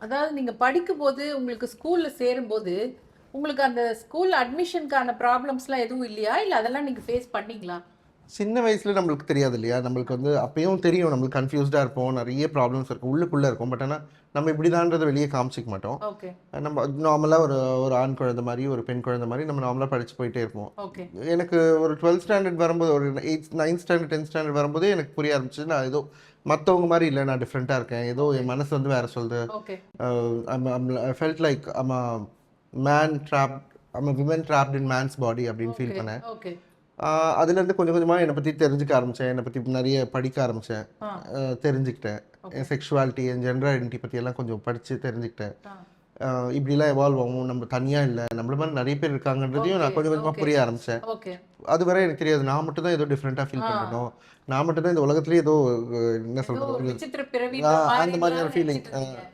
அதாவது நீங்க படிக்கும்போது, உங்களுக்கு ஸ்கூல்ல சேரும்போது, உங்களுக்கு அந்த ஸ்கூல் அட்மிஷனுக்கான ப்ராப்ளம்ஸ்லாம் எதுவும் இல்லையா? இல்ல அதெல்லாம் நீங்க ஃபேஸ் பண்ணீங்களா? சின்ன வயசுல நம்மளுக்கு தெரியாது இல்லையா? நம்மளுக்கு வந்து அப்பயும் தெரியும் நம்மளுக்கு கன்ஃப்யூஸ்டா இருப்போம். நெறைய ப்ராப்ளம்ஸ் இருக்கும். உள்ளுக்குள்ள இருக்கும். பட் ஆனா, நம்ம இப்படிதான்றத வெளிய காமிச்சுக்க மாட்டோம். ஓகே, நம்ம நார்மலா ஒரு ஒரு ஆண் குழந்தை மாரி, ஒரு பெண் குழந்தை மாரி நம்ம நார்மலா படிச்சு போயிட்டே இருப்போம். ஓகே. எனக்கு ஒரு 12த் ஸ்டாண்டர்ட் வரும்போது, ஒரு 9த் ஸ்டாண்டர்ட், 10த் ஸ்டாண்டர்ட் வரும்போதே எனக்கு புரிய ஆரம்பிச்சது. நான் ஏதோ மத்தவங்க மாரி இல்ல. நான் டிஃப்ரெண்ட்டா இருக்கேன். ஏதோ ஓகே, என் மனசு வந்து வேற சொல்லுது. Okay, uh I felt like I am a man trapped I am a woman trapped in man's body அப்படின்னு ஃபீல் ஓகே, பண்ணேன். ஓகே. அதுலேருந்து கொஞ்சம் கொஞ்சமா என்னை பத்தி தெரிஞ்சுக்க ஆரம்பிச்சேன். என்னை பத்தி நெறைய படிக்க ஆரம்பிச்சேன். ஆ, தெரிஞ்சுக்கிட்டேன். ஓகே. என் செக்சுவாலிட்டி, என் ஜெண்டர் ஐடென்டிட்டி பத்தியெல்லாம் கொஞ்சம் படிச்சு தெரிஞ்சுக்கிட்டேன். ஆ, இப்படிலாம் எவால்வ் ஆகும். நம்ம தனியா இல்ல. நம்மள மாரி நெறைய பேர் இருக்காங்கன்றதையும் ஓகே, நான் கொஞ்சம் கொஞ்சமா ஓகே, புரிய ஆரம்பிச்சேன். ஓகே. அதுவரை எனக்கு தெரியாது. நான் மட்டும் தான் ஏதோ டிஃப்ரெண்ட்டா ஃபீல் ஆ, பண்றேனோ! நான் மட்டும் தான் இந்த உலகத்திலேயே ஏதோ என்ன ஏதோ சொல்றது? ஒரு ஒரு விசித்திர பிறவின்ற அந்த மாரிலாம் மாரியான ஃபீலிங். நெனச்சிட்டு இருந்தீங்க.